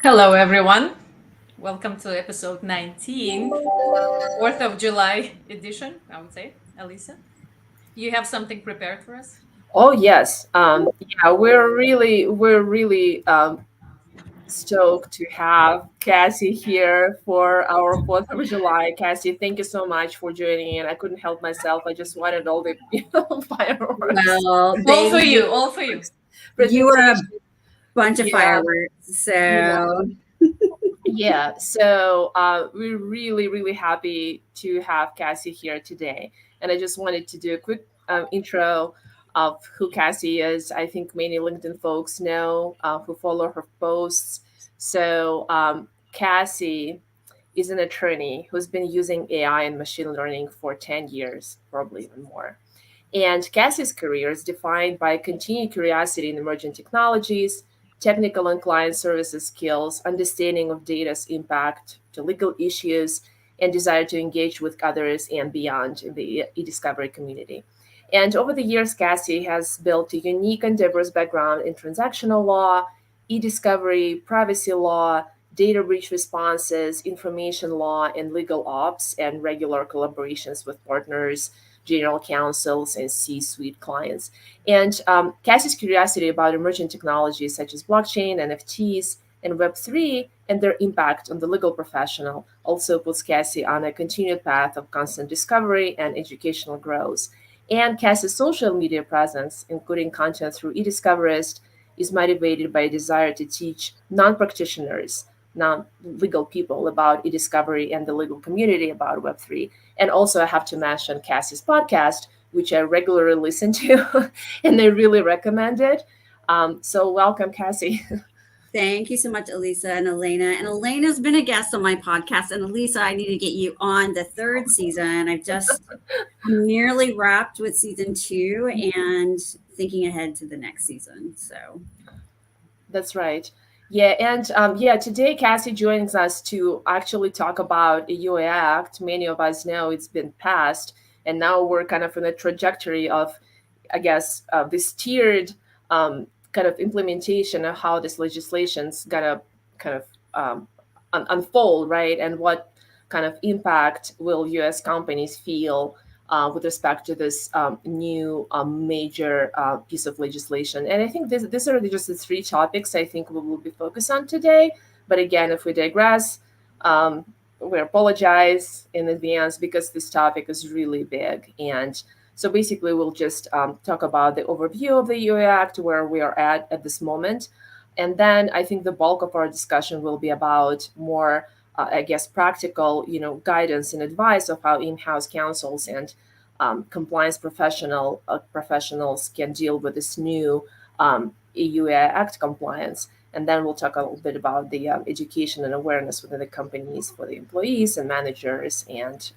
Hello, everyone. Welcome to episode 19, 4th of July edition, I would say. Elisa, you have something prepared for us? Oh yes, yeah, we're really stoked to have Cassie here for our Fourth of July. Cassie, thank you so much for joining in. I couldn't help myself. I just wanted all the fireworks Well, All for thank you. you, all for you. You are a presentation. bunch of Yeah, fireworks. yeah, So yeah. So we're really happy to have Cassie here today, and I just wanted to do a quick intro of who Cassie is. I think many LinkedIn folks know who follow her posts. So Cassie is an attorney who's been using AI and machine learning for 10 years, probably even more. And Cassie's career is defined by continued curiosity in emerging technologies, technical and client services skills, understanding of data's impact to legal issues, and desire to engage with others and beyond in the e-discovery community. And over the years, Cassie has built a unique and diverse background in transactional law, e-discovery, privacy law, data breach responses, information law, and legal ops, and regular collaborations with partners, general counsels, and C suite clients. And Cassie's curiosity about emerging technologies such as blockchain, NFTs, and Web3 and their impact on the legal professional also puts Cassie on a continued path of constant discovery and educational growth. And Cassie's social media presence, including content through eDiscoverist, is motivated by a desire to teach non practitioners, non legal people about e-discovery and the legal community about Web3. And also, I have to mention Cassie's podcast, which I regularly listen to, and I really recommend it. So, welcome, Cassie. thank you so much, Elisa and Elena. And Elena's been a guest on my podcast. And Elisa, I need to get you on the third season. I'm nearly wrapped with season two and thinking ahead to the next season. So That's right. Yeah, and yeah, today Cassie joins us to actually talk about the UA Act. Many of us know it's been passed, and now we're kind of in a trajectory of, I guess, this tiered kind of implementation of how this legislation's gonna kind of unfold, right? And what kind of impact will U.S. companies feel with respect to this new major piece of legislation. And I think these are just the three topics I think we will be focused on today. But again, if we digress, um, we apologize in advance because this topic is really big. And so basically, we'll just talk about the overview of the UA Act, where we are at this moment. And then I think the bulk of our discussion will be about more I guess, practical, guidance and advice of how in-house counsels and compliance professionals can deal with this new EUA Act compliance. And then we'll talk a little bit about the education and awareness within the companies for the employees and managers and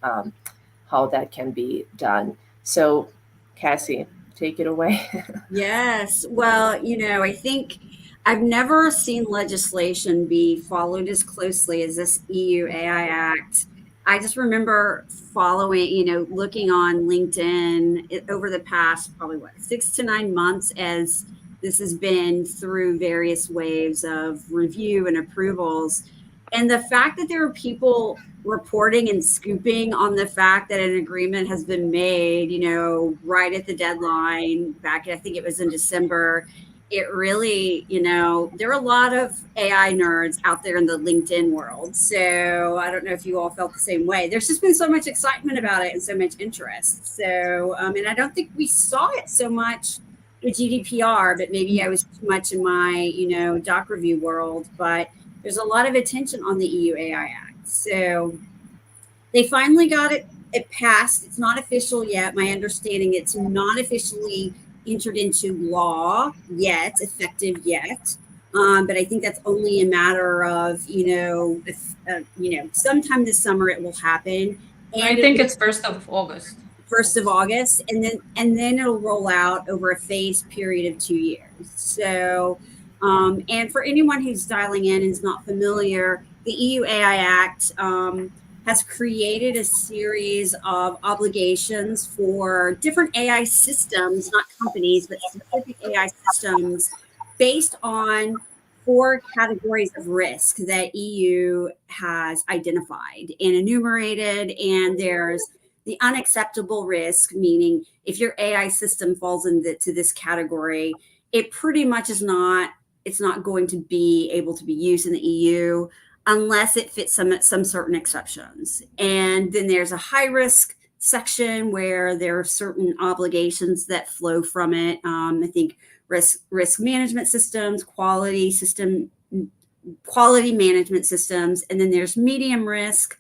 how that can be done. So, Cassie, take it away. yes. Well, I think I've never seen legislation be followed as closely as this EU AI Act. I just remember following, looking on LinkedIn over the past probably 6 to 9 months as this has been through various waves of review and approvals. And the fact that there are people reporting and scooping on the fact that an agreement has been made, right at the deadline back, I think it was in December. It really, there are a lot of AI nerds out there in the LinkedIn world. So I don't know if you all felt the same way. There's just been so much excitement about it and so much interest. So, and I don't think we saw it so much with GDPR, but maybe I was too much in my, doc review world. But there's a lot of attention on the EU AI Act. So they finally got it passed. It's not official yet. My understanding, it's not officially entered into law yet, effective yet. But I think that's only a matter of, sometime this summer it will happen. I And think it's 1st of August. 1st of August, and then it'll roll out over a phased period of 2 years. So, and for anyone who's dialing in and is not familiar, the EU AI Act has created a series of obligations for different AI systems, not companies, but specific AI systems based on 4 categories of risk that EU has identified and enumerated. And there's the unacceptable risk, meaning if your AI system falls into this category, it pretty much is not, it's not going to be able to be used in the EU unless it fits some certain exceptions. And then there's a high risk section where there are certain obligations that flow from it. I think risk management systems, quality management systems, and then there's medium risk.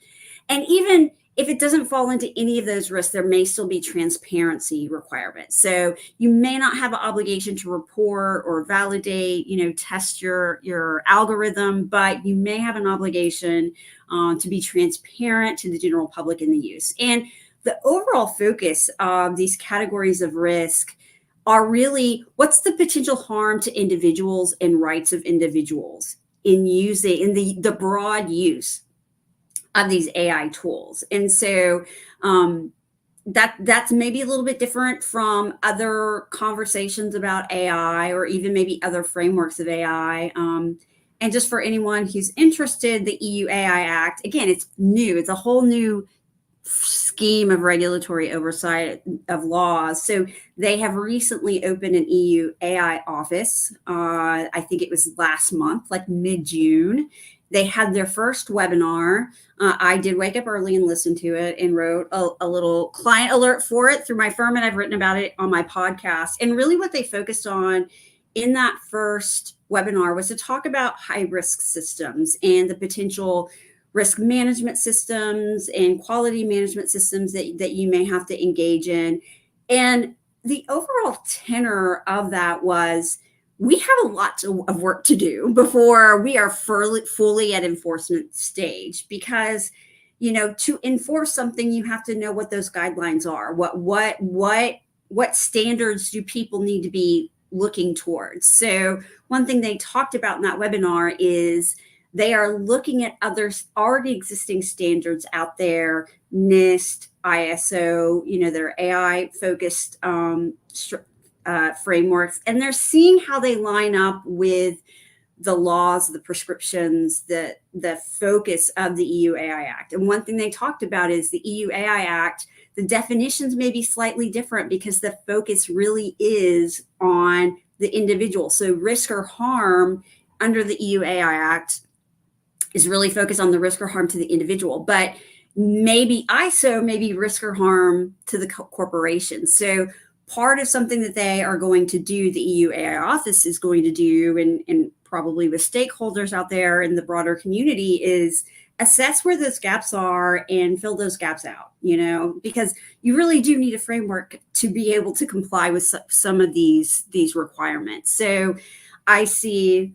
And even if it doesn't fall into any of those risks, there may still be transparency requirements. So you may not have an obligation to report or validate, test your algorithm, but you may have an obligation to be transparent to the general public in the use. And the overall focus of these categories of risk are really what's the potential harm to individuals and rights of individuals in the broad use of these AI tools. And so that's maybe a little bit different from other conversations about AI or even maybe other frameworks of AI. And just for anyone who's interested, the EU AI Act, again, it's new. It's a whole new scheme of regulatory oversight of laws. So they have recently opened an EU AI office. I think it was last month, like mid-June. They had their first webinar. I did wake up early and listen to it and wrote a little client alert for it through my firm, and I've written about it on my podcast. And really what they focused on in that first webinar was to talk about high-risk systems and the potential risk management systems and quality management systems that you may have to engage in. And the overall tenor of that was, we have a lot of work to do before we are fully at enforcement stage, because, to enforce something, you have to know what those guidelines are. What standards do people need to be looking towards? So one thing they talked about in that webinar is they are looking at other already existing standards out there, NIST, ISO, their AI focused frameworks, and they're seeing how they line up with the laws, the prescriptions, the focus of the EU AI Act. And one thing they talked about is the EU AI Act, the definitions may be slightly different because the focus really is on the individual. So risk or harm under the EU AI Act is really focused on the risk or harm to the individual, but maybe ISO may be risk or harm to the corporation. So part of something that they are going to do, the EU AI office is going to do, and probably with stakeholders out there in the broader community, is assess where those gaps are and fill those gaps out, because you really do need a framework to be able to comply with some of these requirements. So I see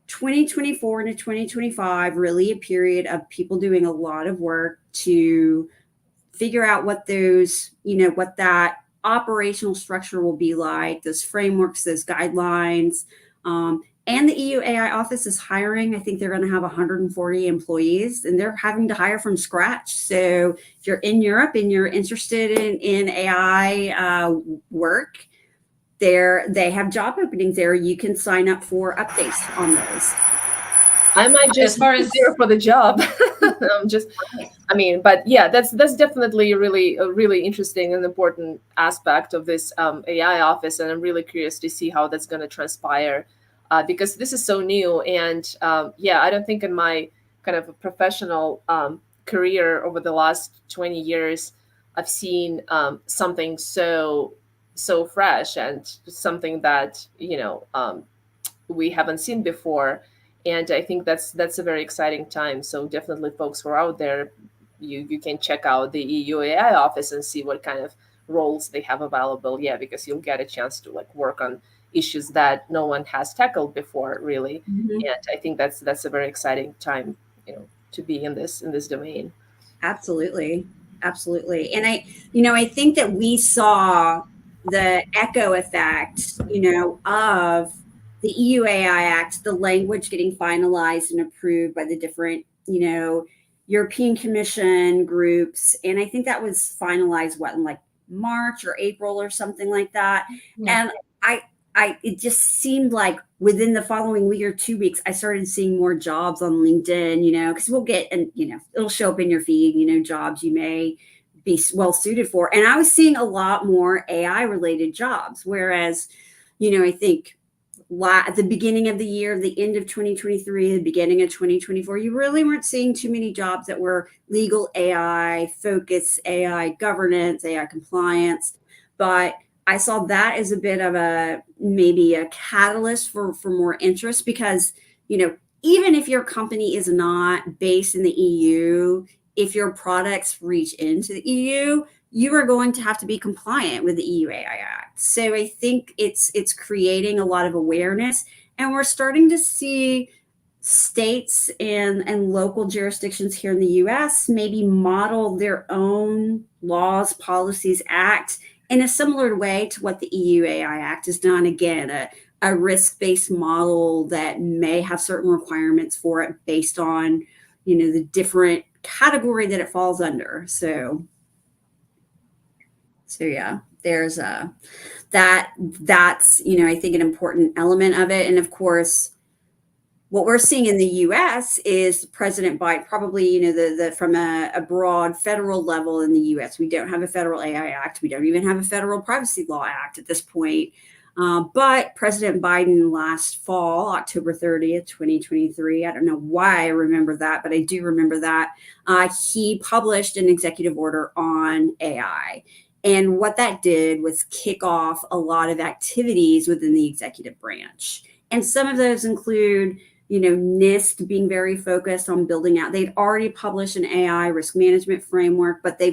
2024 into 2025 really a period of people doing a lot of work to figure out what those, what that operational structure will be like, those frameworks, those guidelines. And the EU AI office is hiring. I think they're going to have 140 employees, and they're having to hire from scratch. So if you're in Europe and you're interested in AI work, they have job openings there. You can sign up for updates on those. I might just be there for the job. But yeah, that's definitely a really interesting and important aspect of this AI office, and I'm really curious to see how that's going to transpire, because this is so new. And I don't think in my kind of professional career over the last 20 years, I've seen something so fresh and something that we haven't seen before. And I think that's a very exciting time. So definitely, folks who are out there, you can check out the EU AI office and see what kind of roles they have available. Yeah, because you'll get a chance to work on issues that no one has tackled before, really. Mm-hmm. And I think that's a very exciting time, to be in this domain. Absolutely. And I think that we saw the echo effect, of the EU AI Act, the language getting finalized and approved by the different, European Commission groups. And I think that was finalized, in March or April or something like that. Yeah. And it just seemed like within the following week or 2 weeks, I started seeing more jobs on LinkedIn, because we'll get, and, it'll show up in your feed, jobs you may be well suited for. And I was seeing a lot more AI related jobs. Whereas, I think at the beginning of the year, the end of 2023, the beginning of 2024, you really weren't seeing too many jobs that were legal AI, focus AI, governance, AI compliance. But I saw that as a bit of maybe a catalyst for more interest because, even if your company is not based in the EU, if your products reach into the EU, you are going to have to be compliant with the EU AI Act. So I think it's creating a lot of awareness, and we're starting to see states and local jurisdictions here in the US maybe model their own laws, policies, act in a similar way to what the EU AI Act has done. Again, a risk-based model that may have certain requirements for it based on, the different category that it falls under. So yeah, there's that's I think an important element of it. And of course, what we're seeing in the U.S. is President Biden probably, from a broad federal level in the U.S. We don't have a federal AI Act. We don't even have a federal Privacy Law Act at this point. But President Biden last fall, October 30th, 2023, I don't know why I remember that, but I do remember that, he published an executive order on AI. And what that did was kick off a lot of activities within the executive branch. And some of those include, NIST being very focused on building out. They'd already published an AI risk management framework, but they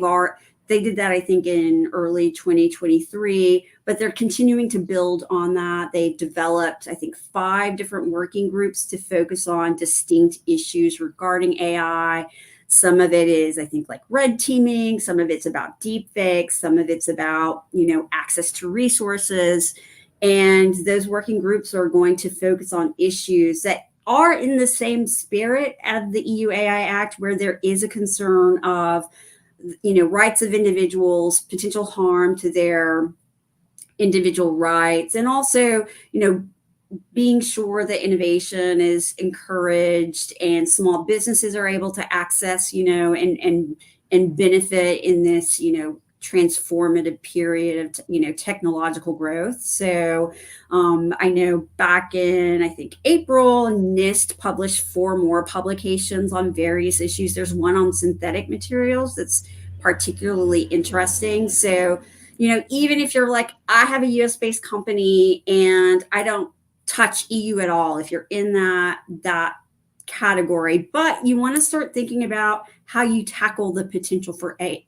did that, I think, in early 2023, but they're continuing to build on that. They've developed, I think, 5 different working groups to focus on distinct issues regarding AI. Some of it is, I think, like red teaming. Some of it's about deep fakes. Some of it's about, access to resources. And those working groups are going to focus on issues that are in the same spirit as the EU AI Act, where there is a concern of, rights of individuals, potential harm to their individual rights, and also, being sure that innovation is encouraged and small businesses are able to access, and benefit in this, transformative period of, technological growth. So I know back in, I think, April, NIST published 4 more publications on various issues. There's one on synthetic materials that's particularly interesting. So, even if you're like, I have a US-based company and I don't touch EU at all, if you're in that category, but you want to start thinking about how you tackle the potential for AI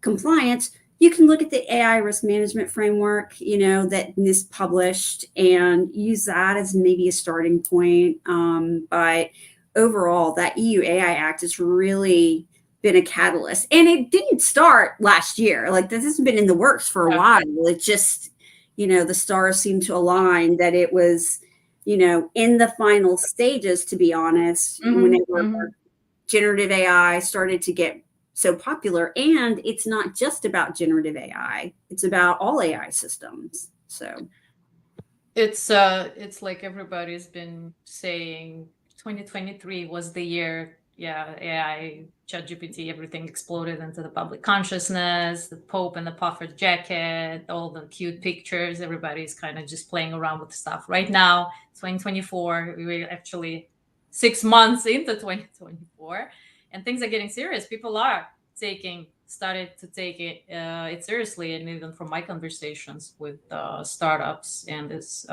compliance, you can look at the AI risk management framework, that NIST published, and use that as maybe a starting point. But overall, that EU AI Act has really been a catalyst, and it didn't start last year. Like, this has been in the works for a while. It just, the stars seem to align that it was, in the final stages, to be honest, whenever generative AI started to get so popular. And it's not just about generative AI, it's about all AI systems. So it's like everybody's been saying 2023 was the year, AI, ChatGPT, everything exploded into the public consciousness, the Pope and the puffer jacket, all the cute pictures, everybody's kind of just playing around with stuff. Right now, 2024, we're actually 6 months into 2024, and things are getting serious. People are started to take it seriously. And even from my conversations with startups and this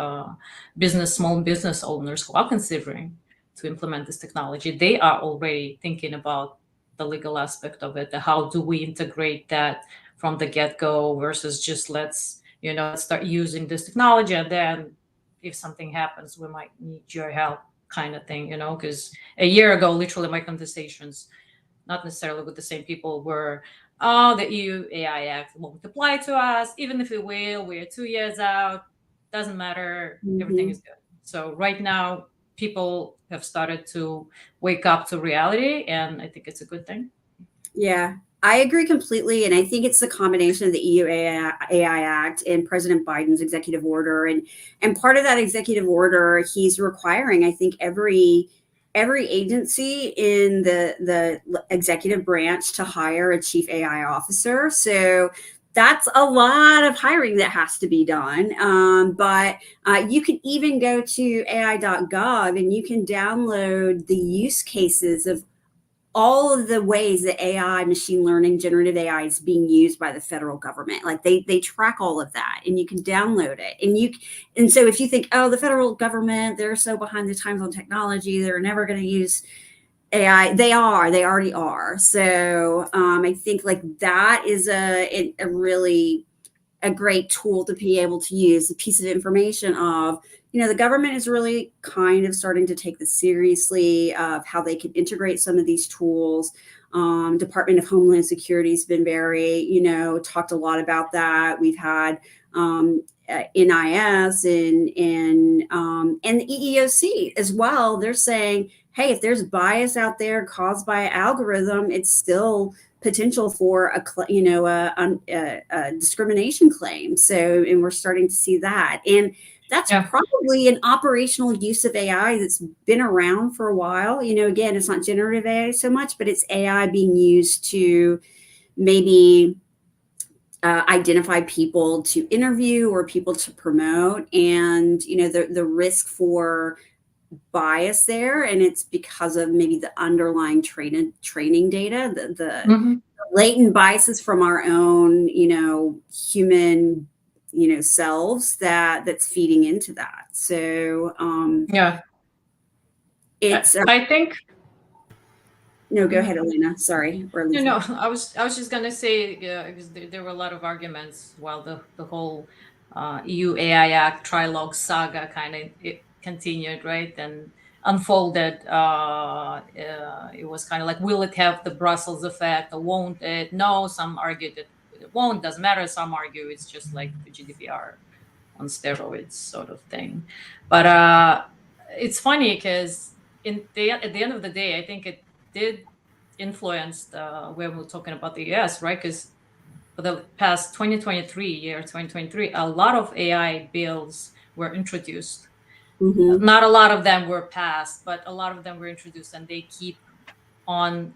small business owners who are considering to implement this technology, they are already thinking about the legal aspect of it. How do we integrate that from the get-go versus just let's start using this technology, and then if something happens, we might need your help, kind of thing. Because a year ago, literally, my conversations, not necessarily with the same people, were, the EU AI Act won't apply to us. Even if it will, we're 2 years out. Doesn't matter. Everything is good. So right now, people have started to wake up to reality, and I think it's a good thing. Yeah, I agree completely. And I think it's the combination of the EU AI Act and President Biden's executive order. And part of that executive order, he's requiring, I think, every agency in the executive branch to hire a chief AI officer. So that's a lot of hiring that has to be done. But you can even go to AI.gov and you can download the use cases of all of the ways that AI, machine learning, generative AI is being used by the federal government. Like they track all of that, and you can download it. And so if you think, oh, the federal government, they're so behind the times on technology, they're never going to use AI. They already are. So I think like that is a really a great tool to be able to use, a piece of information of, the government is really kind of starting to take this seriously of how they can integrate some of these tools. Department of Homeland Security has been very, talked a lot about that. We've had NIS and the EEOC as well. They're saying, hey, if there's bias out there caused by an algorithm, it's still potential for a discrimination claim. So, and we're starting to see that. And that's probably an operational use of AI that's been around for a while. Again, it's not generative AI so much, but it's AI being used to maybe identify people to interview or people to promote. And, the risk for bias there, and it's because of maybe the underlying training data, the latent biases from our own, human, selves that's feeding into that. So it's I think no, go ahead, Elena. Sorry. No, I was just gonna say, because there were a lot of arguments while the whole EU AI Act trilogue saga kind of continued, right, and unfolded. It was kind of like, will it have the Brussels effect or won't it? No, some argued that it won't. Doesn't matter. Some argue it's just like the GDPR on steroids sort of thing. But it's funny because at the end of the day, I think it did influence when we're talking about the US, right? Because for the past 2023, a lot of AI bills were introduced. Not a lot of them were passed, but a lot of them were introduced, and they keep on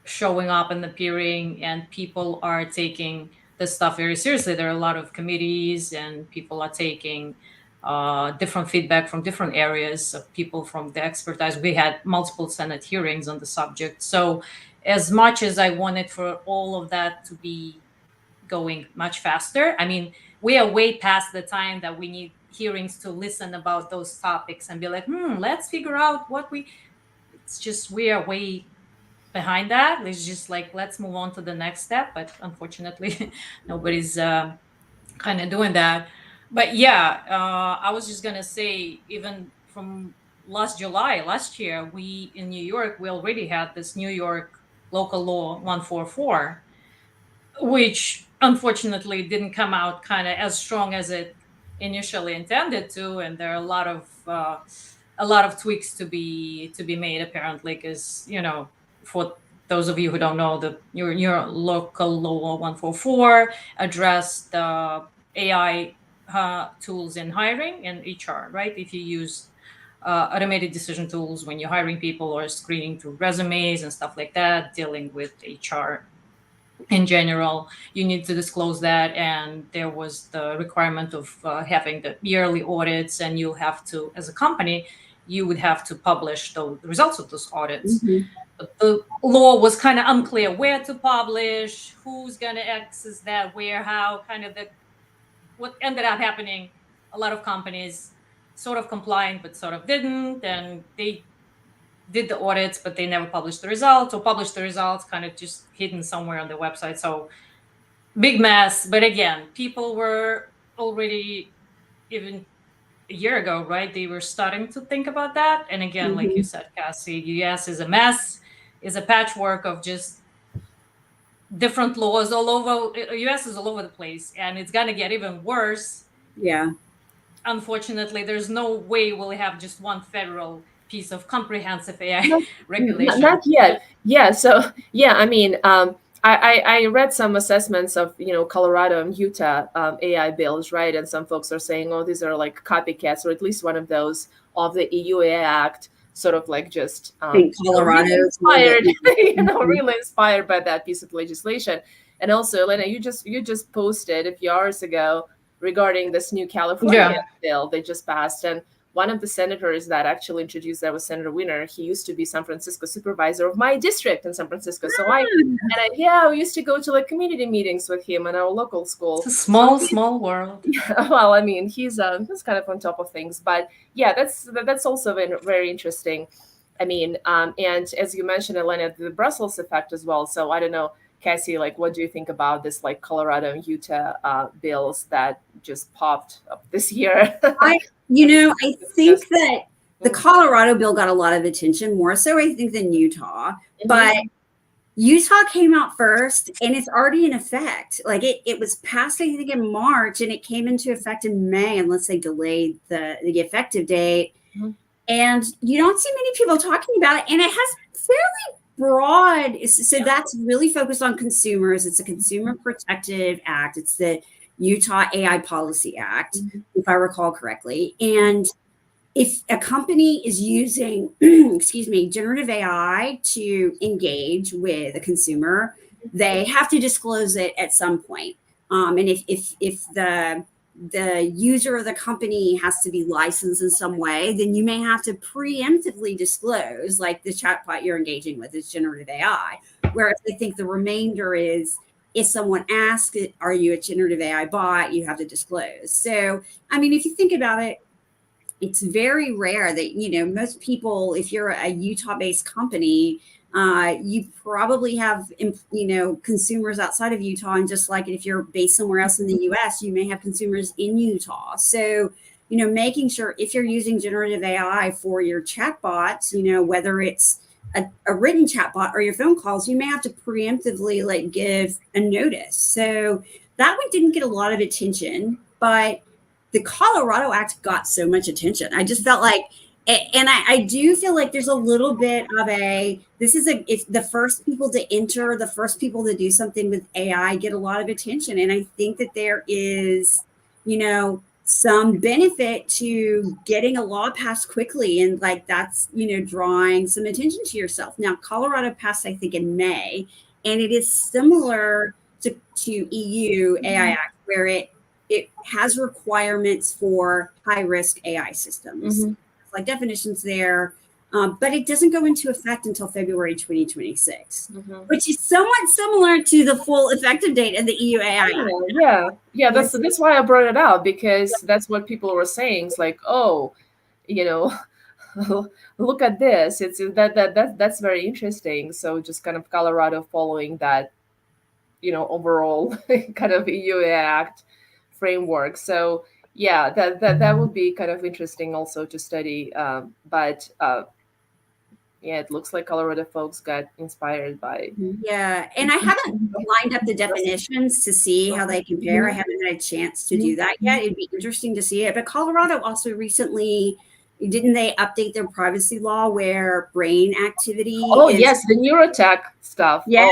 showing up and appearing, and people are taking this stuff very seriously. There are a lot of committees, and people are taking different feedback from different areas of people from the expertise. We had multiple Senate hearings on the subject. So as much as I wanted for all of that to be going much faster, I mean, we are way past the time that we need hearings to listen about those topics and be like, let's figure out it's just, we are way behind that. It's just like, let's move on to the next step. But unfortunately, nobody's kind of doing that. But yeah, I was just gonna say, even from last year, we in New York, we already had this New York local law 144, which unfortunately didn't come out kind of as strong as it initially intended to, and there are a lot of tweaks to be made apparently, because for those of you who don't know, your local law 144 addressed the AI tools in hiring and HR, right? If you use automated decision tools when you're hiring people or screening through resumes and stuff like that, dealing with HR in general, you need to disclose that. And there was the requirement of having the yearly audits, and you have to, as a company, you would have to publish the results of those audits. But the law was kind of unclear where to publish, who's going to access that, where, how, kind of what ended up happening. A lot of companies sort of compliant, but sort of didn't. And they did the audits, but they never published the results, or published the results kind of just hidden somewhere on the website. So big mess. But again, people were already, even a year ago, right? They were starting to think about that. And again, like you said, Cassie, US is a mess, is a patchwork of just different laws all over. US is all over the place, and it's going to get even worse. Yeah. Unfortunately, there's no way we'll have just one federal piece of comprehensive AI regulation. Not yet. Yeah. So yeah, I mean, I read some assessments of Colorado and Utah AI bills, right? And some folks are saying, oh, these are like copycats, or at least one of those of the EU AI Act, sort of like just I think Colorado really is a little bit inspired, more. really inspired by that piece of legislation. And also, Elena, you just posted a few hours ago regarding this new California Yeah. bill they just passed, and one of the senators that actually introduced that was Senator Winner. He used to be San Francisco supervisor of my district in San Francisco. So yeah, we used to go to like community meetings with him in our local school. It's a small world. Well, I mean, he's kind of on top of things, but yeah, that's also very interesting. I mean, and as you mentioned, Elena, the Brussels effect as well. So I don't know, Cassie, like, what do you think about this, like Colorado and Utah bills that just popped up this year? I think that the Colorado bill got a lot of attention, more so I think than Utah, but Utah came out first and it's already in effect. Like it was passed, I think, in March and it came into effect in May, unless they delayed the effective date. Mhm. And you don't see many people talking about it. And it has fairly broad, so that's really focused on consumers. It's a Consumer Protective Act. It's the Utah AI Policy Act, if I recall correctly. And if a company is using, excuse me, generative AI to engage with a consumer, they have to disclose it at some point. And if the user of the company has to be licensed in some way, then you may have to preemptively disclose, like the chatbot you're engaging with is generative AI. Whereas I think the remainder is, if someone asks, are you a generative AI bot, you have to disclose. So, I mean, if you think about it, it's very rare that, most people, if you're a Utah-based company, you probably have, consumers outside of Utah. And just like if you're based somewhere else in the US, you may have consumers in Utah. So, making sure if you're using generative AI for your chatbots, whether it's a written chatbot or your phone calls, you may have to preemptively like give a notice. So that one didn't get a lot of attention, but the Colorado Act got so much attention. I just felt like, and I do feel like there's a little bit of it's the first people to enter, the first people to do something with AI get a lot of attention. And I think that there is, some benefit to getting a law passed quickly. And like, that's, drawing some attention to yourself. Now, Colorado passed, I think, in May, and it is similar to EU AI Act, where it has requirements for high risk AI systems, like definitions there, but it doesn't go into effect until February 2026, which is somewhat similar to the full effective date of the EU AI Act. Yeah. That's why I brought it out, because that's what people were saying. It's like, oh, look at this. It's that's very interesting. So just kind of Colorado following that, overall kind of EU AI Act framework. So yeah, that would be kind of interesting also to study. But yeah, it looks like Colorado folks got inspired by. Yeah, and I haven't lined up the definitions to see how they compare. I haven't had a chance to do that yet. It'd be interesting to see it. But Colorado also recently, didn't they update their privacy law where brain activity? Oh yes, the neurotech stuff. Yeah,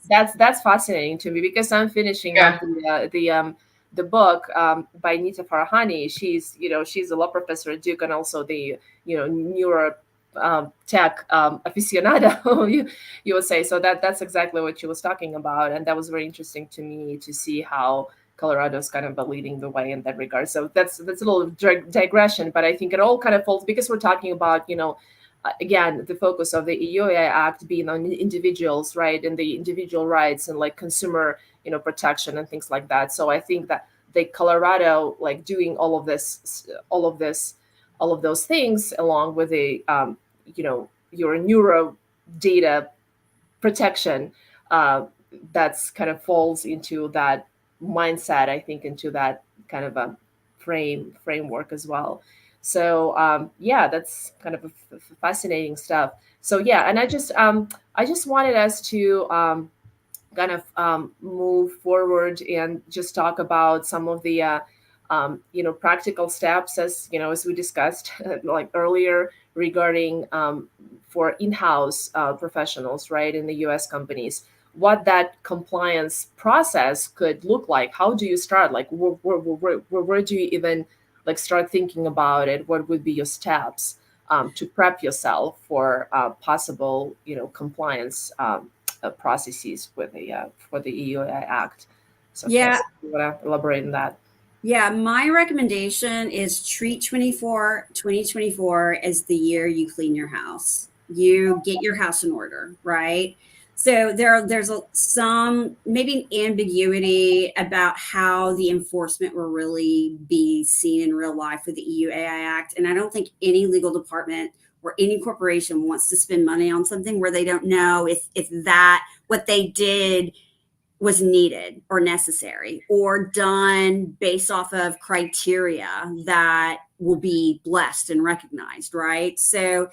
that's fascinating to me, because I'm finishing up the book by Nita Farahani. She's a law professor at Duke and also the neuro tech aficionado, you would say. So that's exactly what she was talking about, and that was very interesting to me to see how Colorado's kind of leading the way in that regard. So that's a little digression, but I think it all kind of falls, because we're talking about again, the focus of the EU AI Act being on individuals, right, and the individual rights and like consumer protection and things like that. So I think that the Colorado, like, doing all of those things, along with the your neuro data protection, that's kind of falls into that mindset, I think, into that kind of a framework as well. So yeah, that's kind of a fascinating stuff. So yeah, and I just wanted us to kind of move forward and just talk about some of the practical steps, as as we discussed like earlier, regarding for in-house professionals, right, in the U.S. companies. what that compliance process could look like. How do you start? Like, where do you even like start thinking about it? What would be your steps to prep yourself for possible, compliance processes with the for the EUAI Act? So, Yeah. Cassie, you want to elaborate on that? Yeah, my recommendation is treat 2024 as the year you clean your house. You get your house in order, right? So there's some maybe ambiguity about how the enforcement will really be seen in real life with the EUAI Act. And I don't think any legal department or any corporation wants to spend money on something where they don't know if that what they did was needed or necessary or done based off of criteria that will be blessed and recognized, right? So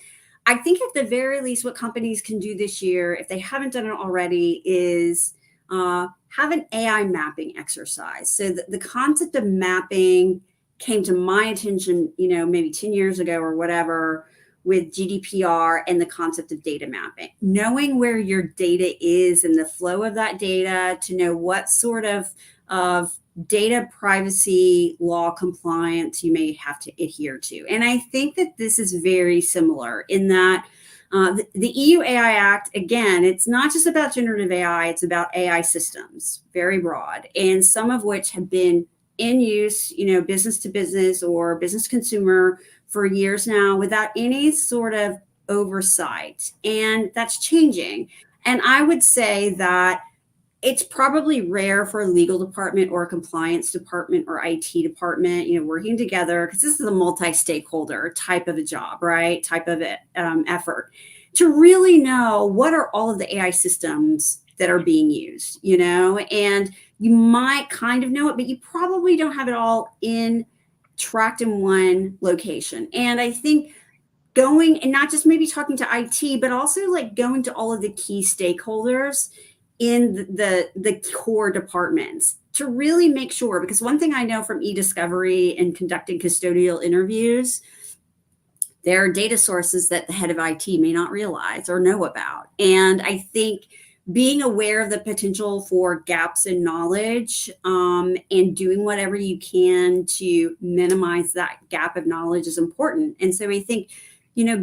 I think at the very least, what companies can do this year, if they haven't done it already, is have an AI mapping exercise. So the concept of mapping came to my attention, maybe 10 years ago or whatever, with GDPR and the concept of data mapping, knowing where your data is and the flow of that data to know what sort of data privacy law compliance you may have to adhere to. And I think that this is very similar in that the EU AI Act, again, it's not just about generative AI, it's about AI systems, very broad, and some of which have been in use, business to business or business consumer for years now without any sort of oversight. And that's changing. And I would say that it's probably rare for a legal department or a compliance department or IT department, working together, because this is a multi-stakeholder type of a job, right? Type of effort to really know what are all of the AI systems that are being used, and you might kind of know it, but you probably don't have it all tracked in one location. And I think going and not just maybe talking to IT, but also like going to all of the key stakeholders in the core departments to really make sure, because one thing I know from e-discovery and conducting custodial interviews, there are data sources that the head of IT may not realize or know about. And I think being aware of the potential for gaps in knowledge and doing whatever you can to minimize that gap of knowledge is important. And so I think,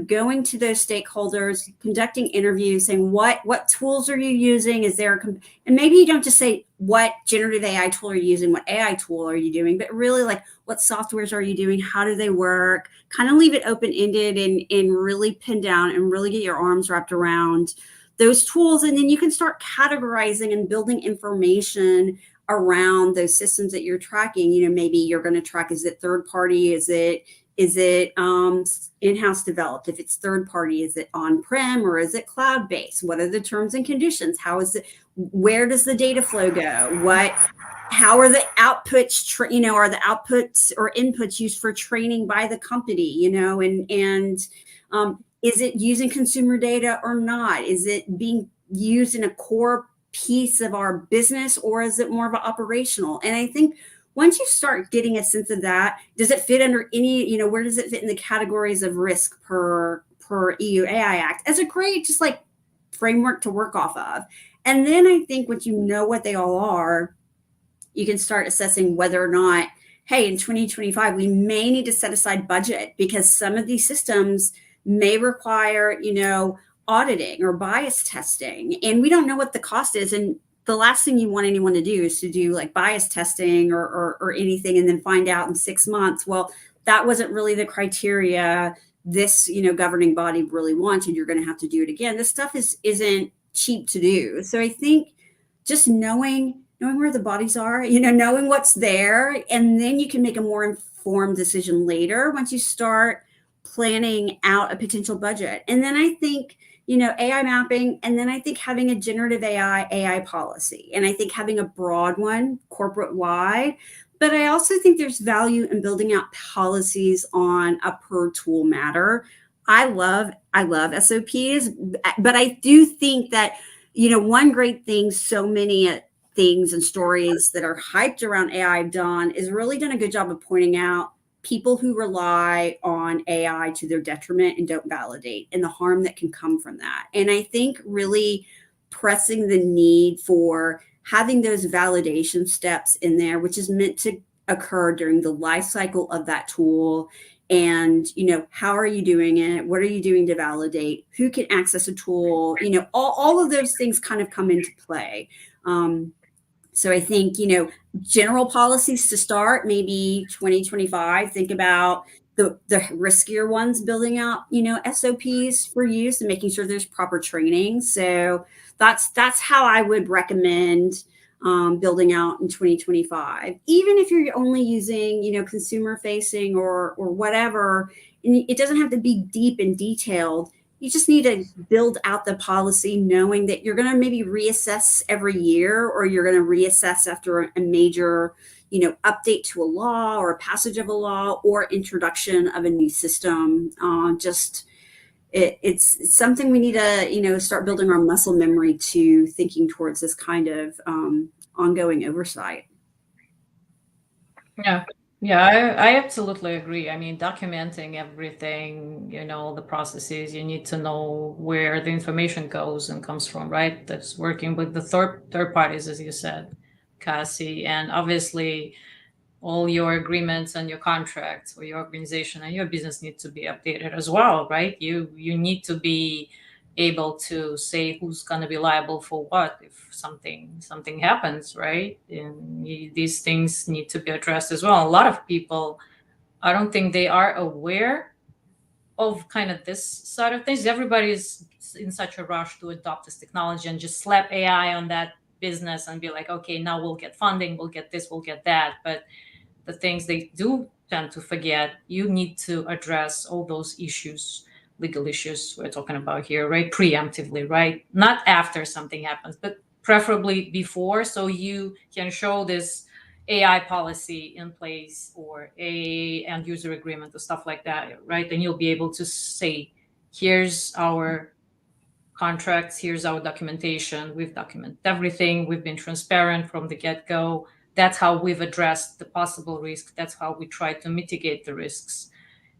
going to those stakeholders, conducting interviews, saying what tools are you using? Is there and maybe you don't just say what generative AI tool are you using, what AI tool are you doing, but really like what softwares are you doing? How do they work? Kind of leave it open-ended and really pin down and really get your arms wrapped around those tools. And then you can start categorizing and building information around those systems that you're tracking. Maybe you're going to track, is it third party? Is it in-house developed? If it's third party, is it on-prem or is it cloud-based? What are the terms and conditions? How is it? Where does the data flow go? How are the outputs? Are the outputs or inputs used for training by the company? Is it using consumer data or not? Is it being used in a core piece of our business, or is it more of an operational? And I think once you start getting a sense of that, does it fit under any, where does it fit in the categories of risk per EU AI Act as a great just like framework to work off of? And then I think once you know what they all are, you can start assessing whether or not, hey, in 2025, we may need to set aside budget because some of these systems may require, auditing or bias testing. And we don't know what the cost is. And the last thing you want anyone to do is to do like bias testing or anything and then find out in 6 months, well, that wasn't really the criteria this, governing body really wants, and you're going to have to do it again. This stuff isn't cheap to do. So I think just knowing where the bodies are, knowing what's there, and then you can make a more informed decision later once you start planning out a potential budget. And then I think, AI mapping, and then I think having a generative AI policy, and I think having a broad one, corporate wide. But I also think there's value in building out policies on a per tool matter. I love SOPs, but I do think that, one great thing so many things and stories that are hyped around AI have done is really done a good job of pointing out people who rely on AI to their detriment and don't validate, and the harm that can come from that. And I think really pressing the need for having those validation steps in there, which is meant to occur during the life cycle of that tool. And, how are you doing it? What are you doing to validate? Who can access a tool? All of those things kind of come into play. So I think, general policies to start, maybe 2025, think about the riskier ones, building out, SOPs for use and making sure there's proper training. So that's how I would recommend building out in 2025. Even if you're only using, consumer facing or whatever, and it doesn't have to be deep and detailed. You just need to build out the policy knowing that you're going to maybe reassess every year, or you're going to reassess after a major, update to a law or a passage of a law or introduction of a new system. It's something we need to, start building our muscle memory to thinking towards this kind of ongoing oversight. Yeah, I absolutely agree. I mean, documenting everything, the processes, you need to know where the information goes and comes from, right? That's working with the third parties, as you said, Cassie, and obviously all your agreements and your contracts for your organization and your business need to be updated as well, right? You need to be able to say who's going to be liable for what if something happens, right? And these things need to be addressed as well. A lot of people, I don't think they are aware of kind of this side of things. Everybody's in such a rush to adopt this technology and just slap AI on that business and be like, okay, now we'll get funding, we'll get this, we'll get that. But the things they do tend to forget, you need to address all those issues, legal issues we're talking about here, right? Preemptively, right? Not after something happens, but preferably before, so you can show this AI policy in place or a end user agreement or stuff like that, right? And you'll be able to say, here's our contracts, here's our documentation, we've documented everything, we've been transparent from the get-go. That's how we've addressed the possible risk. That's how we try to mitigate the risks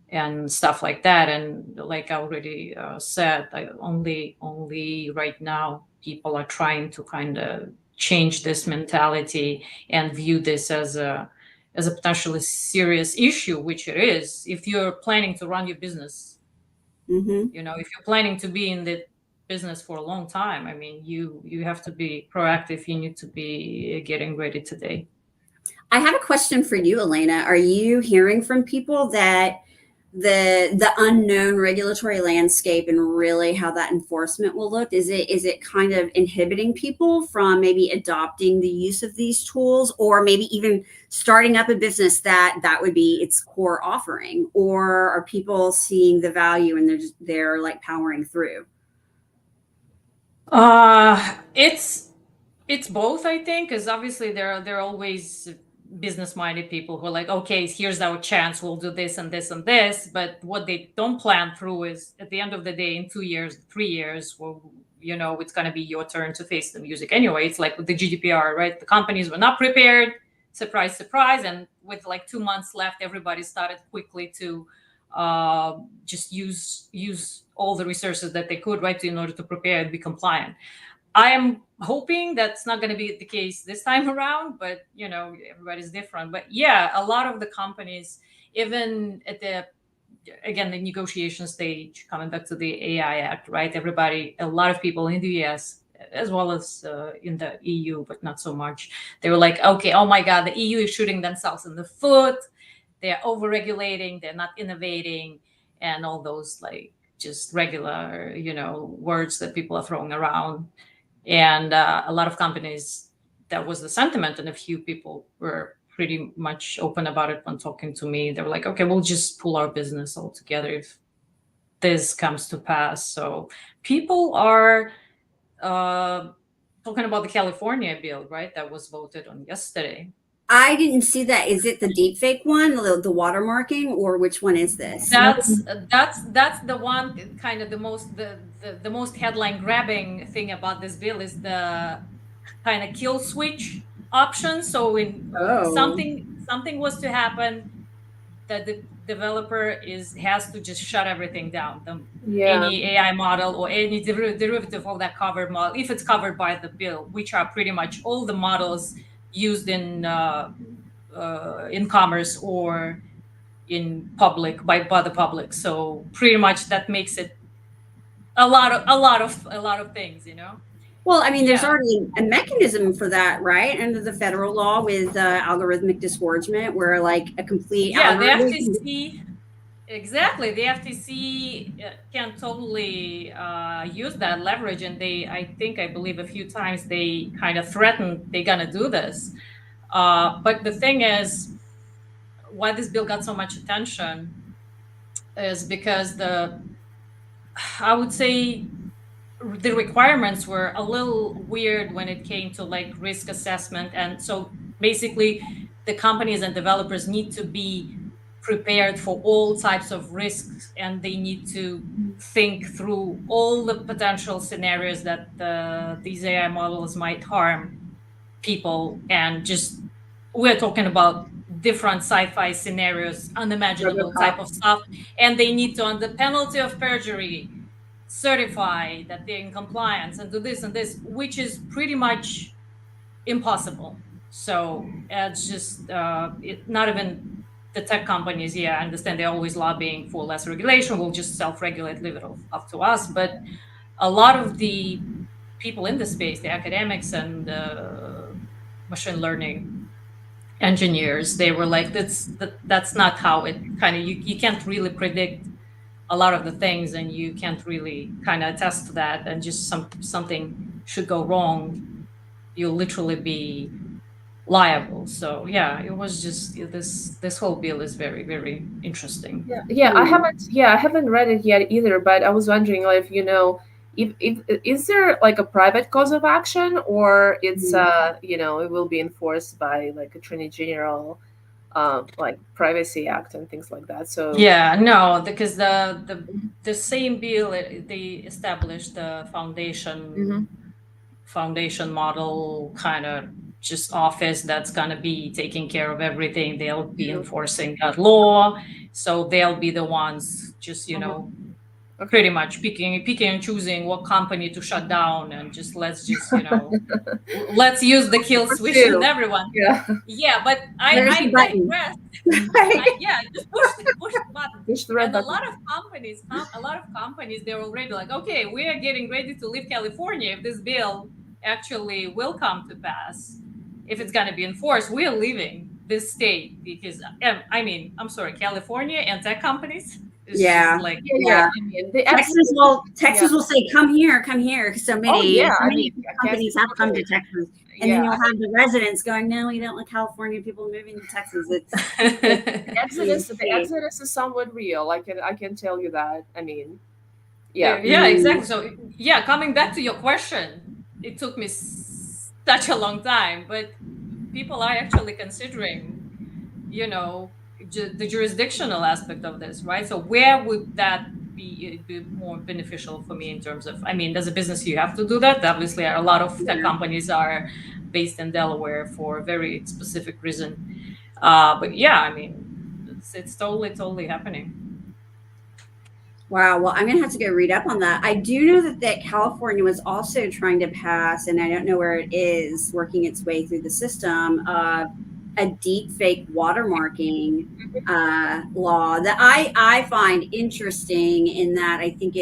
and stuff like that. And like I already said, only right now people are trying to kind of change this mentality and view this as a potentially serious issue, which it is. If you're planning to run your business, if you're planning to be in the business for a long time, I mean, you have to be proactive. You need to be getting ready today. I have a question for you, Elena. Are you hearing from people that the unknown regulatory landscape and really how that enforcement will look, is it kind of inhibiting people from maybe adopting the use of these tools, or maybe even starting up a business that would be its core offering? Or are people seeing the value and they're like powering through? It's both, I think, because obviously there are always business-minded people who are like, okay, here's our chance, we'll do this and this and this. But what they don't plan through is, at the end of the day, in 2 years, 3 years, well, it's going to be your turn to face the music anyway. It's like with the GDPR, right? The companies were not prepared, surprise, surprise. And with like 2 months left, everybody started quickly to just use all the resources that they could, right, in order to prepare and be compliant. I am hoping that's not going to be the case this time around, but everybody's different. But yeah, a lot of the companies, even at the negotiation stage, coming back to the AI Act, right? A lot of people in the US, as well as in the EU, but not so much, they were like, okay, oh my God, the EU is shooting themselves in the foot. They're over-regulating, they're not innovating, and all those like just regular, words that people are throwing around. And a lot of companies, that was the sentiment, and a few people were pretty much open about it when talking to me. They were like, okay, we'll just pull our business altogether if this comes to pass. So people are talking about the California bill, right? That was voted on yesterday. I didn't see that. Is it the deepfake one, the watermarking, or which one is this? That's the one, kind of the most headline grabbing thing about this bill is the kind of kill switch option. So when something was to happen, that developer has to just shut everything down. Yeah. Any AI model or any derivative of that covered model, if it's covered by the bill, which are pretty much all the models used in commerce or in public by the public. So pretty much that makes it a lot of things, you know. Well, I mean, there's Yeah. already a mechanism for that, right? Under the federal law with algorithmic disgorgement, where like a complete Yeah, the algorithm. FTC, exactly. The FTC can totally use that leverage, and I believe a few times they kind of threatened they're gonna do this. But the thing is, why this bill got so much attention is because I would say the requirements were a little weird when it came to like risk assessment. And so basically the companies and developers need to be prepared for all types of risks, and they need to think through all the potential scenarios that these AI models might harm people. And just we're talking about different sci-fi scenarios, unimaginable type of stuff, and they need to, under penalty of perjury, certify that they're in compliance and do this and this, which is pretty much impossible. So it's just not even the tech companies. Yeah, I understand they're always lobbying for less regulation. We'll just self-regulate, leave it up to us. But a lot of the people in the space, the academics and machine learning engineers, they were like, that's not how it kind of, you can't really predict a lot of the things, and you can't really kind of attest to that, and just something should go wrong, you'll literally be liable. So yeah, it was just this whole bill is very, very interesting. Yeah, I haven't read it yet either, but I was wondering if if is there like a private cause of action, or it's it will be enforced by like Attorney General, like Privacy Act and things like that. So yeah, no, because the same bill, they established the foundation model kind of just office that's going to be taking care of everything. They'll be enforcing that law, so they'll be the ones just pretty much picking and choosing what company to shut down, and let's use the kill switch in everyone. Yeah, but I digress. Just push the button. Push the red And button. a lot of companies, they're already like, okay, we are getting ready to leave California if this bill actually will come to pass. If it's going to be enforced, we are leaving this state, because I'm sorry, California and tech companies. Yeah. Texas will say, come here, because so many companies have come to Texas. And then you'll have the residents going, no, we don't want California people moving to Texas. The exodus is somewhat real. I can tell you that. Yeah, exactly. So coming back to your question, it took me such a long time, but people are actually considering, the jurisdictional aspect of this, right? So where would that be more beneficial for me in terms of, as a business, you have to do that. Obviously, a lot of tech companies are based in Delaware for a very specific reason. But yeah, it's totally happening. Wow. Well, I'm going to have to go read up on that. I do know that California was also trying to pass, and I don't know where it is, working its way through the system, a deep fake watermarking law that I find interesting, in that I think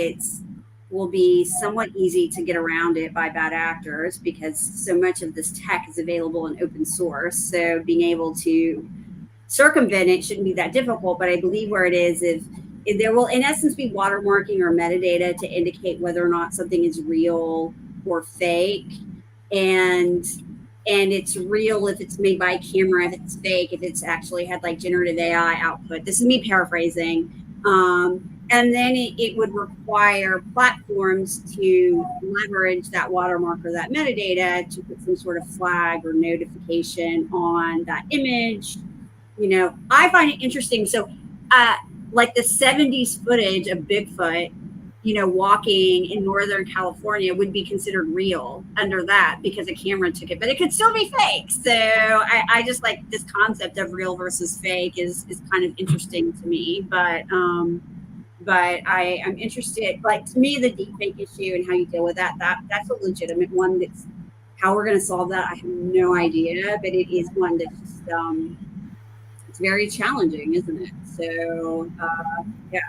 will be somewhat easy to get around it by bad actors, because so much of this tech is available in open source. So being able to circumvent it shouldn't be that difficult. But I believe where it is, if there will in essence be watermarking or metadata to indicate whether or not something is real or fake, and it's real if it's made by a camera, if it's fake, if it's actually had like generative AI output. This is me paraphrasing. And then it would require platforms to leverage that watermark or that metadata to put some sort of flag or notification on that image. I find it interesting. So like the 70s footage of Bigfoot, walking in Northern California would be considered real under that because a camera took it, but it could still be fake. So I just like this concept of real versus fake is kind of interesting to me. But I'm interested, like, to me, the deepfake issue and how you deal with that's a legitimate one. That's how we're going to solve that. I have no idea, but it is one that's just, it's very challenging, isn't it? So, yeah.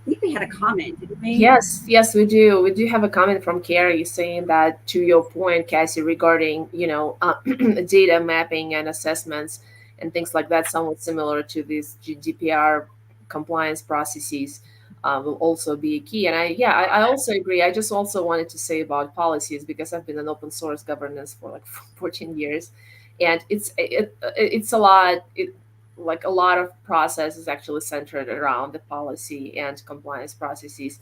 I think we had a comment, didn't we? Yes, we do. We do have a comment from Carrie saying that, to your point, Cassie, regarding data mapping and assessments and things like that, somewhat similar to these GDPR compliance processes, will also be key. And I also agree. I just also wanted to say about policies, because I've been in open source governance for like 14 years, and it's a lot. Like a lot of process is actually centered around the policy and compliance processes.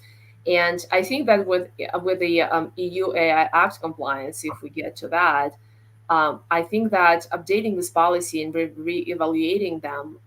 And I think that with the EU AI Act compliance, if we get to that, I think that updating this policy and re-evaluating them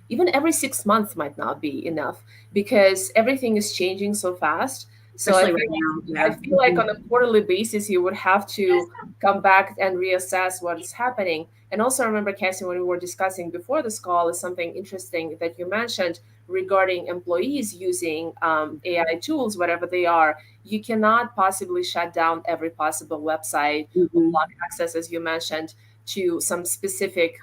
even every 6 months might not be enough, because everything is changing so fast. So Especially right now. Yeah. I feel like on a quarterly basis, you would have to come back and reassess what is happening. And also remember, Cassie, when we were discussing before this call, is something interesting that you mentioned regarding employees using AI tools, whatever they are. You cannot possibly shut down every possible website or block access, as you mentioned, to some specific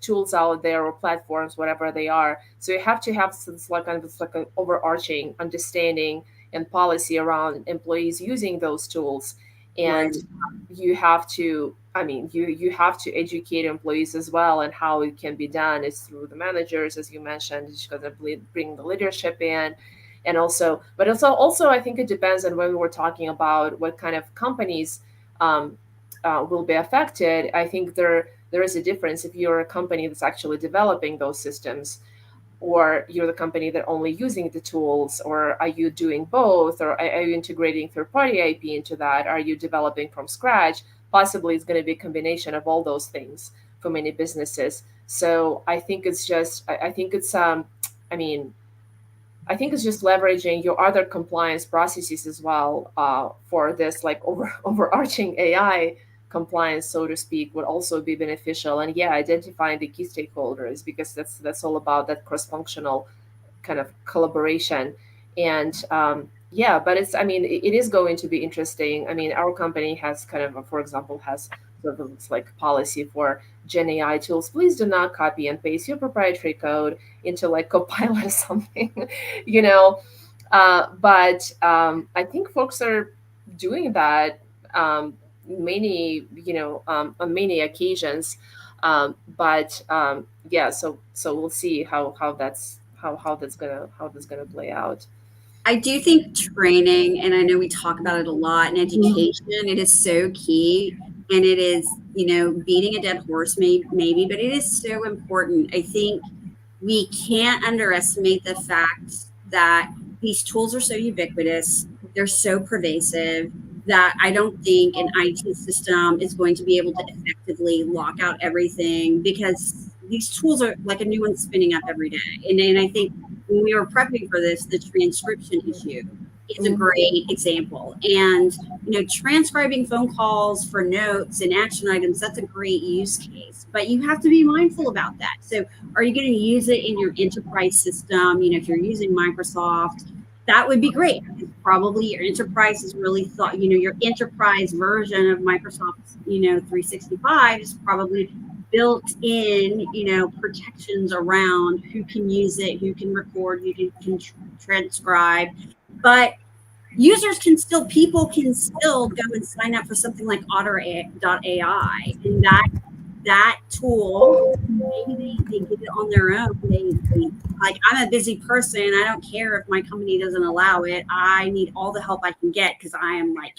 tools out there or platforms, whatever they are. So you have to have some like an overarching understanding and policy around employees using those tools. And you have to, you have to educate employees as well, and how it can be done is through the managers, as you mentioned. It's going to bring the leadership in. And also, but also I think it depends on when we're talking about what kind of companies will be affected. I think there is a difference if you're a company that's actually developing those systems, or you're the company that only using the tools, or are you doing both, or are you integrating third-party IP into that? Are you developing from scratch? Possibly it's going to be a combination of all those things for many businesses. So I think it's just, I think it's just leveraging your other compliance processes as well for this like overarching AI compliance, so to speak, would also be beneficial. And identifying the key stakeholders, because that's all about that cross-functional kind of collaboration. And but it is going to be interesting. Our company has kind of, for example, has sort of this like policy for Gen AI tools. Please do not copy and paste your proprietary code into like Copilot or something, But I think folks are doing that. On many occasions, so we'll see how that's gonna play out. I do think training, and I know we talk about it a lot in education, it is so key, and it is, beating a dead horse maybe, but it is so important. I think we can't underestimate the fact that these tools are so ubiquitous, they're so pervasive, that I don't think an IT system is going to be able to effectively lock out everything, because these tools are like a new one spinning up every day. And I think when we were prepping for this, the transcription issue is a great example. And, transcribing phone calls for notes and action items, that's a great use case. But you have to be mindful about that. So are you going to use it in your enterprise system? If you're using Microsoft, that would be great. Probably your enterprise is really thought, your enterprise version of Microsoft, 365 is probably built in, protections around who can use it, who can record, who can transcribe. But people can still go and sign up for something like Otter.ai, and that tool, maybe they get it on their own. They like, I'm a busy person. I don't care if my company doesn't allow it. I need all the help I can get because I am like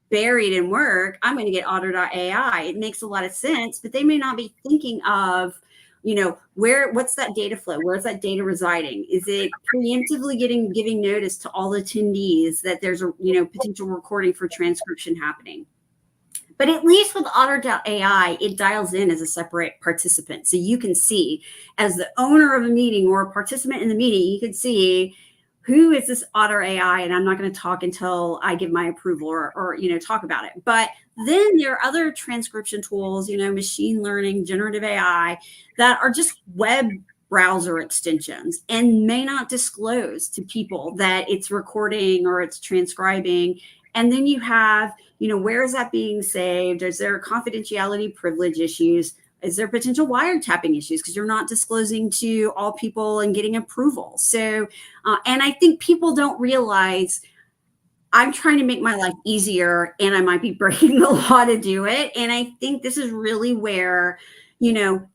buried in work. I'm going to get Otter.ai. It makes a lot of sense, but they may not be thinking of, what's that data flow? Where's that data residing? Is it preemptively giving notice to all attendees that there's a, potential recording for transcription happening? But at least with Otter.ai, it dials in as a separate participant. So you can see, as the owner of a meeting or a participant in the meeting, you can see who is this Otter AI? And I'm not going to talk until I give my approval or talk about it. But then there are other transcription tools, machine learning, generative AI, that are just web browser extensions and may not disclose to people that it's recording or it's transcribing. And then you have, where is that being saved? Is there confidentiality privilege issues? Is there potential wiretapping issues because you're not disclosing to all people and getting approval? So, and I think people don't realize I'm trying to make my life easier and I might be breaking the law to do it. And I think this is really where,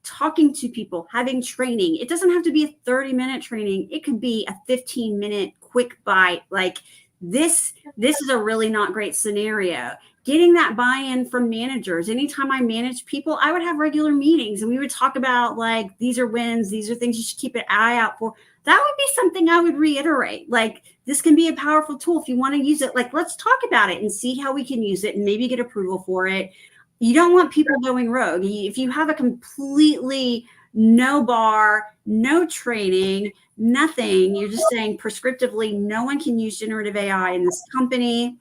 talking to people, having training, it doesn't have to be a 30-minute training. It could be a 15-minute quick bite. Like this is a really not great scenario. Getting that buy-in from managers. Anytime I manage people, I would have regular meetings and we would talk about like, these are wins, these are things you should keep an eye out for. That would be something I would reiterate. Like, this can be a powerful tool if you want to use it. Like, let's talk about it and see how we can use it and maybe get approval for it. You don't want people going rogue. If you have a completely no bar, no training, nothing, you're just saying prescriptively, no one can use generative AI in this company.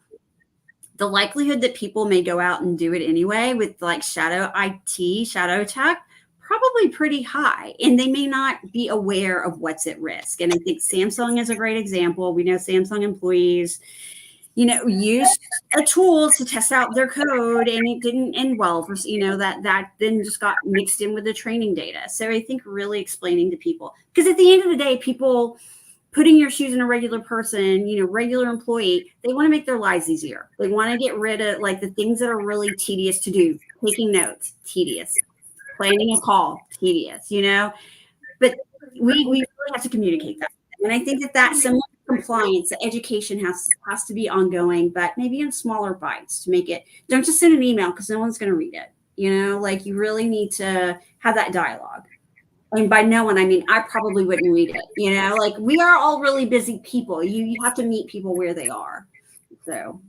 The likelihood that people may go out and do it anyway with like shadow IT, shadow tech, probably pretty high. And they may not be aware of what's at risk. And I think Samsung is a great example. We know Samsung employees, used a tool to test out their code and it didn't end well for, that then just got mixed in with the training data. So I think really explaining to people, because at the end of the day, people putting your shoes in a regular person, regular employee, they want to make their lives easier. They want to get rid of like the things that are really tedious to do. Taking notes, tedious. Planning a call, tedious, but we really have to communicate that. And I think that similar compliance, the education has to be ongoing, but maybe in smaller bites to make it, don't just send an email because no one's going to read it. Like you really need to have that dialogue. And by no one, I mean, I probably wouldn't read it, like we are all really busy people. You have to meet people where they are. So.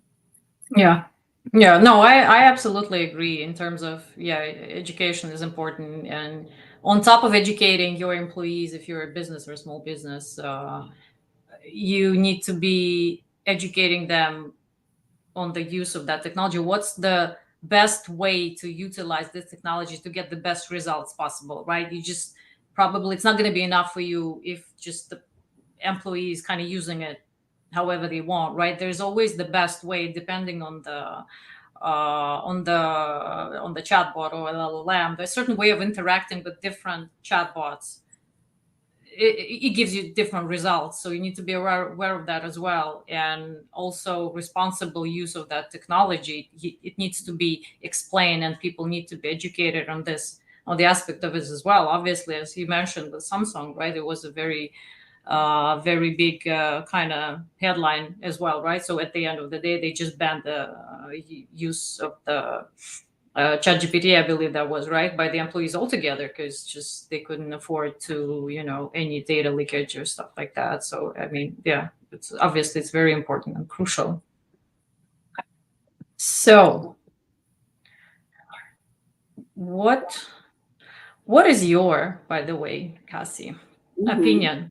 Yeah. Yeah, no, I absolutely agree in terms of, education is important. And on top of educating your employees, if you're a business or a small business, you need to be educating them on the use of that technology. What's the best way to utilize this technology to get the best results possible, right? You just probably, it's not going to be enough for you if just the employees kind of using it however they want, right? There's always the best way, depending on the chatbot or LLM. There's a certain way of interacting with different chatbots. It gives you different results, so you need to be aware of that as well. And also responsible use of that technology. It needs to be explained, and people need to be educated on this, on the aspect of it as well. Obviously, as you mentioned with Samsung, right? It was a very big kind of headline as well, right? So at the end of the day, they just banned the use of the ChatGPT, I believe that was, right, by the employees altogether, because just they couldn't afford to, any data leakage or stuff like that. So I mean, yeah, it's obviously it's very important and crucial. So what is your, by the way, Cassie, opinion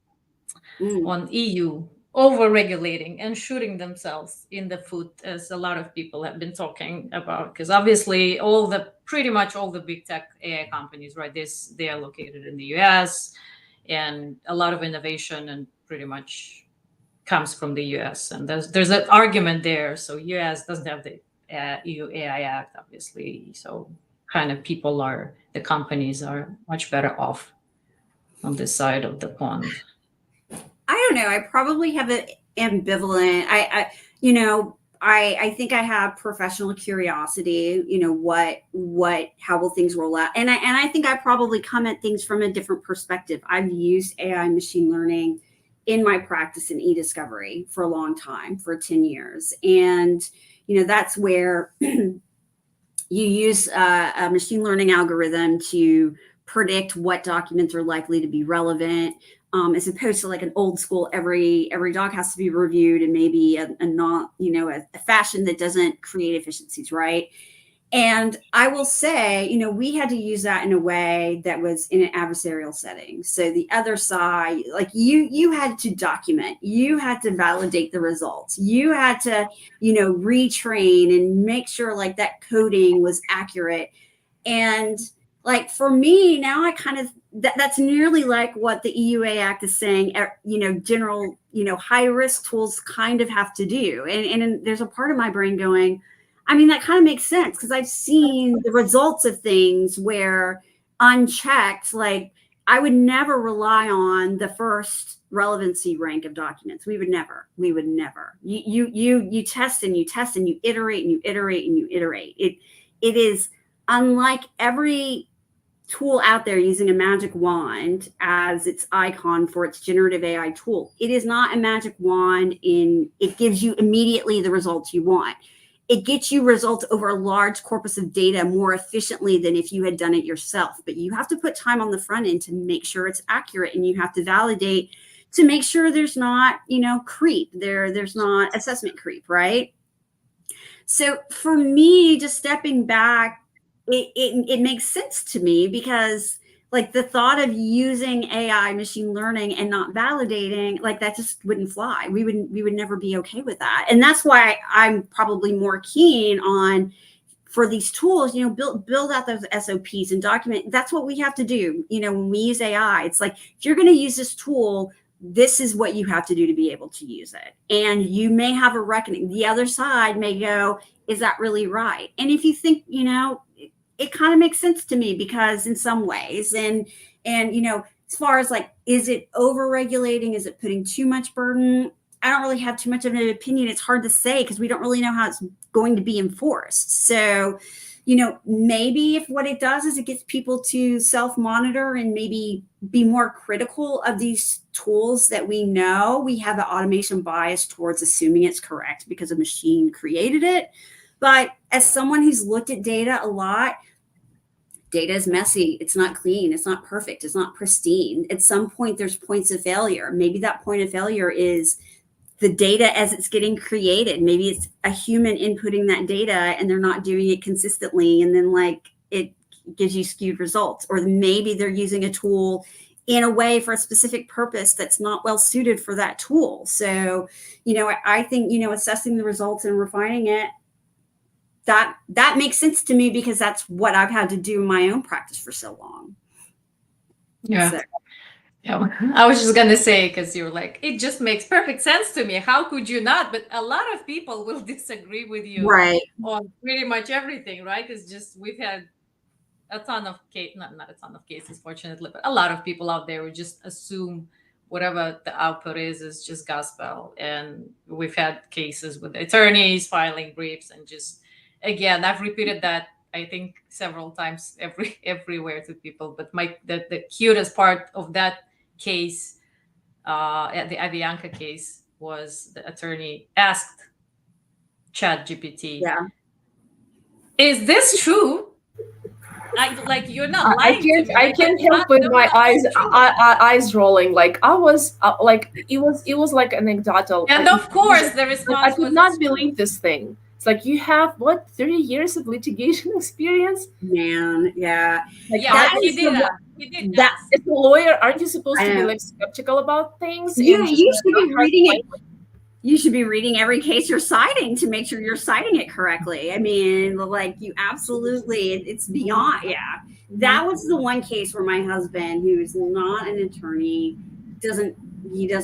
on EU over-regulating and shooting themselves in the foot, as a lot of people have been talking about? Because obviously pretty much all the big tech AI companies, right, they are located in the US, and a lot of innovation and pretty much comes from the US. And there's an argument there. So US doesn't have the EU AI Act, obviously. So kind of the companies are much better off on this side of the pond. I don't know. I probably have an ambivalent. I think I have professional curiosity. How will things roll out? And I think I probably come at things from a different perspective. I've used AI machine learning in my practice in e-discovery for a long time, for 10 years, and that's where you use a machine learning algorithm to predict what documents are likely to be relevant. As opposed to like an old school, every doc has to be reviewed and maybe a fashion that doesn't create efficiencies, right? And I will say, we had to use that in a way that was in an adversarial setting. So the other side, like you had to document, you had to validate the results, you had to, retrain and make sure like that coding was accurate. And like for me now, I kind of that's nearly like what the EUA Act is saying. General, high risk tools kind of have to do. And there's a part of my brain going, I mean, that kind of makes sense because I've seen the results of things where unchecked, like I would never rely on the first relevancy rank of documents. We would never. You test and you test and you iterate and you iterate and you iterate. It is unlike every tool out there using a magic wand as its icon for its generative AI tool. It is not a magic wand it gives you immediately the results you want. It gets you results over a large corpus of data more efficiently than if you had done it yourself. But you have to put time on the front end to make sure it's accurate, and you have to validate to make sure there's not, creep. There's not assessment creep, right? So for me, just stepping back, it makes sense to me because like the thought of using AI machine learning and not validating, like that just wouldn't fly. We would never be okay with that. And that's why I'm probably more keen on for these tools, build out those SOPs and document. That's what we have to do. When we use AI, it's like, if you're going to use this tool, this is what you have to do to be able to use it. And you may have a reckoning. The other side may go, is that really right? And if you think, it kind of makes sense to me because in some ways, and as far as like, is it over regulating? Is it putting too much burden? I don't really have too much of an opinion. It's hard to say because we don't really know how it's going to be enforced. So, maybe if what it does is it gets people to self-monitor and maybe be more critical of these tools that we know we have an automation bias towards assuming it's correct because a machine created it. But as someone who's looked at data a lot, data is messy. It's not clean. It's not perfect. It's not pristine. At some point, there's points of failure. Maybe that point of failure is the data as it's getting created. Maybe it's a human inputting that data and they're not doing it consistently. And then like it gives you skewed results. Or maybe they're using a tool in a way for a specific purpose that's not well suited for that tool. So, I think, assessing the results and refining it, that makes sense to me because that's what I've had to do in my own practice for so long. Yeah. So. Yeah, I was just gonna say, because you're like, it just makes perfect sense to me. How could you not? But a lot of people will disagree with you Right. on pretty much everything, right? It's just we've had a ton of not a ton of cases, fortunately, but a lot of people out there who just assume whatever the output is just gospel. And we've had cases with attorneys filing briefs and just, again, I've repeated that I think several times everywhere to people. But the cutest part of that case, at the Avianca case, was the attorney asked ChatGPT, is this true? You're not lying to me. I can't help with my eyes rolling. Like I was it was like anecdotal. And of course the response I could not believe this thing. It's like, you have 30 years of litigation experience? Man, yeah. Like, yeah, he did that. As a lawyer, aren't you supposed to be like skeptical about things? You should be reading it. You should be reading every case you're citing to make sure you're citing it correctly. I mean, like you absolutely, it's beyond, That was the one case where my husband, who's not an attorney, doesn't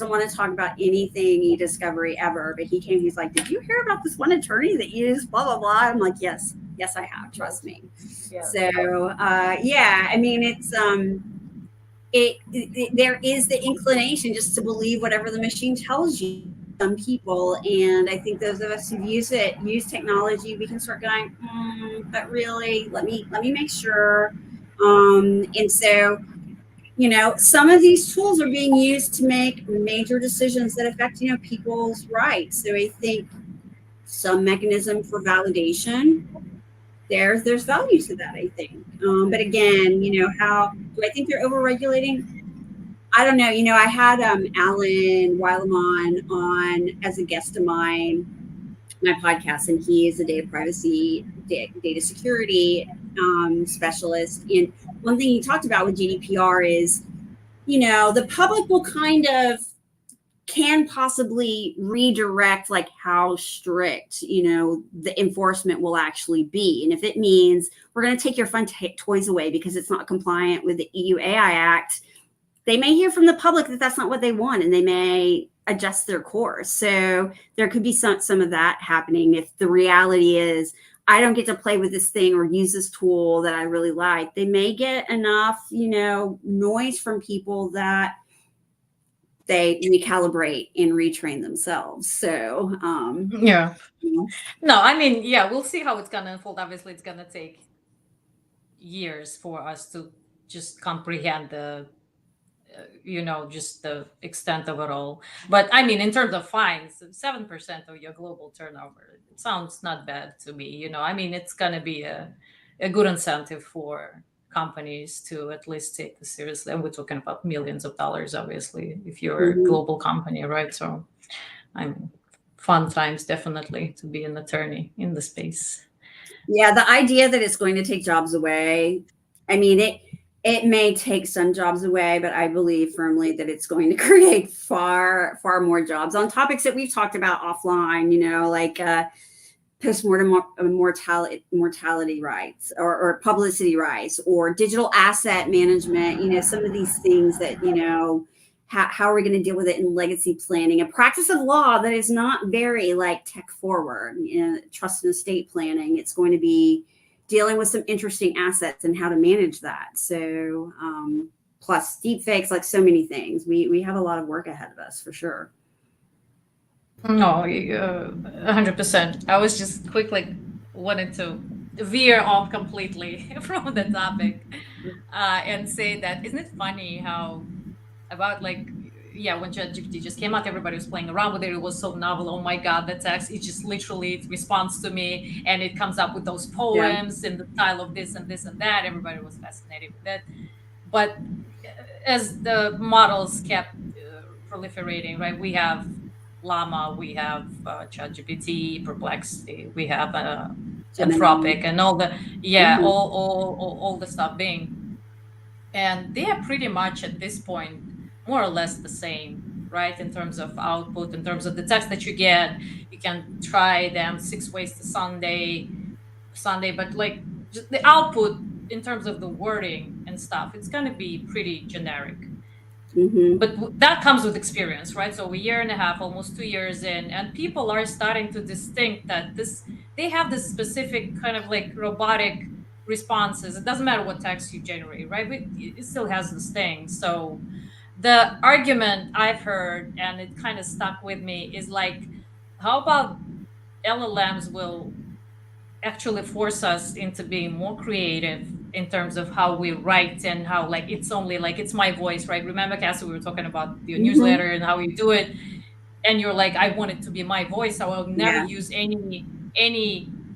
want to talk about anything e-discovery ever, but he's like, did you hear about this one attorney that used blah, blah, blah? I'm like, yes, I have, trust me. Yeah. So, I mean, it's, there is the inclination just to believe whatever the machine tells you, some people. And I think those of us who use technology, we can start going, but really, let me make sure. And so, some of these tools are being used to make major decisions that affect, people's rights. So I think some mechanism for validation, there's value to that, I think. But again, how do I think they're over-regulating? I don't know. I had Alan Weileman on as a guest of mine my podcast, and he is a data privacy, data security specialist. And one thing he talked about with GDPR is, the public will can possibly redirect like how strict, the enforcement will actually be. And if it means we're going to take your fun toys away because it's not compliant with the EU AI Act, they may hear from the public that that's not what they want, and they may adjust their course. So there could be some of that happening. If the reality is, I don't get to play with this thing or use this tool that I really like, they may get enough, noise from people that they recalibrate and retrain themselves. So, yeah. No, I mean, yeah, we'll see how it's going to unfold. Obviously, it's going to take years for us to just comprehend just the extent of it all. But I mean, in terms of fines, 7% of your global turnover, it sounds not bad to me. I mean, it's going to be a good incentive for companies to at least take this seriously. And we're talking about millions of dollars, obviously, if you're a global company, right? So, I mean, fun times definitely to be an attorney in the space. Yeah, the idea that it's going to take jobs away, I mean, it may take some jobs away, but I believe firmly that it's going to create far, far more jobs on topics that we've talked about offline, like postmortem mortality rights or publicity rights or digital asset management, some of these things that, how are we going to deal with it in legacy planning, a practice of law that is not very like tech forward, trust and estate planning. It's going to be dealing with some interesting assets and how to manage that. So plus deep fakes, like so many things, we have a lot of work ahead of us for sure. No, 100%. I was just quickly wanted to veer off completely from the topic and say that, isn't it funny how about when ChatGPT just came out, everybody was playing around with it. It was so novel. Oh my God, that text, it responds to me and it comes up with those poems in the style of this and this and that. Everybody was fascinated with that. But as the models kept proliferating, right, we have Llama, we have ChatGPT, Perplexity, we have Anthropic, and all the all the stuff being, and they are pretty much at this point more or less the same, right? In terms of output, in terms of the text that you get, you can try them 6 ways to Sunday, but like just the output in terms of the wording and stuff, it's going to be pretty generic. But that comes with experience, right? So a year and a half, almost 2 years in, and people are starting to distinct that they have this specific kind of like robotic responses. It doesn't matter what text you generate, right? It still has this thing. So the argument I've heard, and it kind of stuck with me, is like, how about LLMs will actually force us into being more creative in terms of how we write and how like it's only like it's my voice, right? Remember, Cassie, we were talking about your newsletter and how you do it, and you're like, I want it to be my voice. I will never use any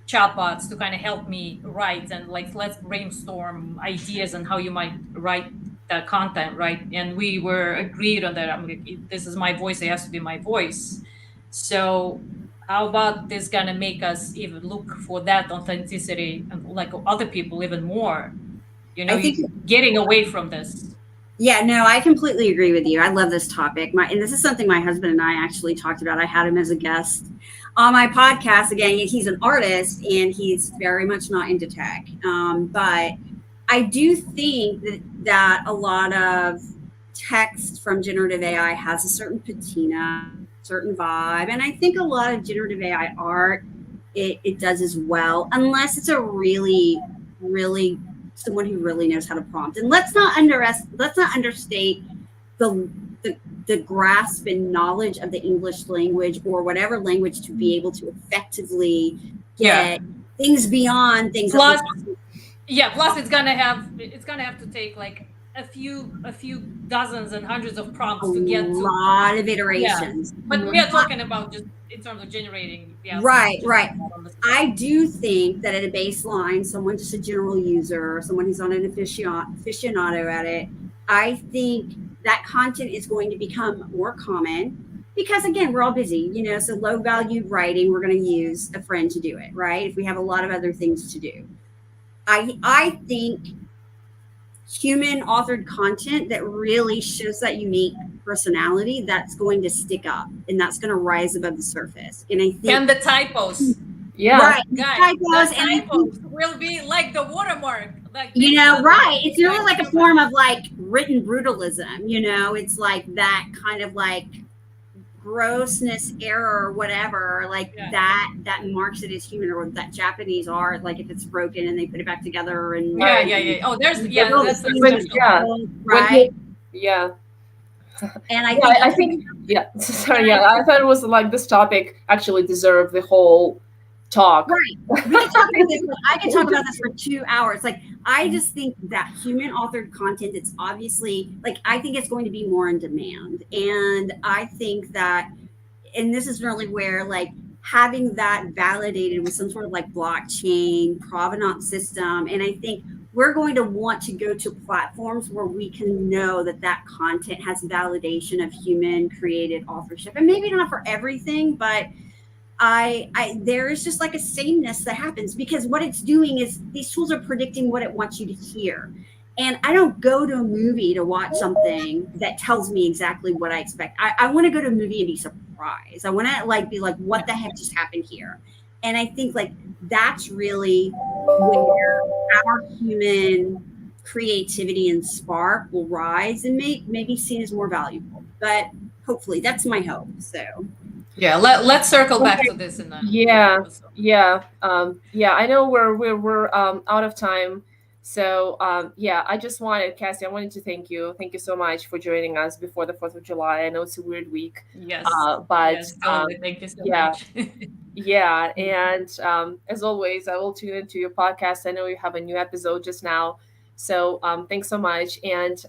chatbots to kind of help me write, and like let's brainstorm ideas on how you might write that content, right? And we were agreed on that. I'm like, this is my voice. It has to be my voice. So how about this gonna make us even look for that authenticity, and like other people even more? I think getting away from this. Yeah, no, I completely agree with you. I love this topic. And this is something my husband and I actually talked about. I had him as a guest on my podcast. Again, he's an artist and he's very much not into tech. But I do think that a lot of text from generative AI has a certain patina, certain vibe. And I think a lot of generative AI art, it does as well, unless it's a really, really someone who really knows how to prompt. And let's not understate the grasp and knowledge of the English language or whatever language to be able to effectively get things beyond things. Plus it's gonna have to take like a few dozens and hundreds of prompts to get to a lot of iterations. But we are talking about just in terms of generating. Right. I do think that at a baseline, someone just a general user, someone who's on an aficionado at it, I think that content is going to become more common. because again, we're all busy, so low value writing, we're going to use a friend to do it, right? If we have a lot of other things to do. I think human authored content that really shows that unique personality, that's going to stick up and that's going to rise above the surface. And I think And the typos. Yeah. right, Guys, typos, the and I typos think, will be like the watermark. Like this one. right. It's really like a form of like written brutalism, it's like that kind of like grossness, error, or whatever, like Yeah. that marks it as human, or that Japanese art, like if it's broken and they put it back together and Yeah. Oh, there's that's the When- special. yeah. right. Yeah. And I Yeah, think, I think, yeah, sorry, yeah, I thought it was like this topic actually deserved the whole talk. right. We can talk about this. I can talk about this for 2 hours. Like, I just think that human authored content, it's obviously like, I think it's going to be more in demand. And I think that, and this is really where like having that validated with some sort of like blockchain provenance system. And I think we're going to want to go to platforms where we can know that that content has validation of human created authorship, and maybe not for everything, but there is just like a sameness that happens, because what it's doing is these tools are predicting what it wants you to hear. And I don't go to a movie to watch something that tells me exactly what I expect. I want to go to a movie and be surprised. I want to like be like, what the heck just happened here? And I think like that's really where our human creativity and spark will rise and may be seen as more valuable. But hopefully, that's my hope. So Yeah, let's circle back to this in the Yeah. episode. Yeah. I know we're out of time. So yeah, I just wanted, Cassie, I wanted to thank you. Thank you so much for joining us before the 4th of July. I know it's a weird week. Yes. But yes, totally. Thank you so yeah. much. Yeah, and as always, I will tune into your podcast. I know you have a new episode just now, so thanks so much. And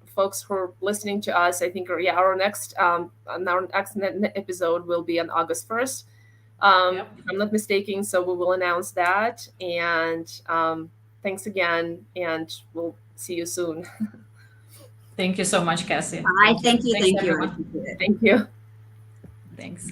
folks who are listening to us, I think, our next episode will be on August 1st. Yep. If I'm not mistaken, so we will announce that. And thanks again, and we'll see you soon. Thank you so much, Cassie. I thank you. Thanks, Thank you. everyone. I appreciate it. Thank you. Thanks.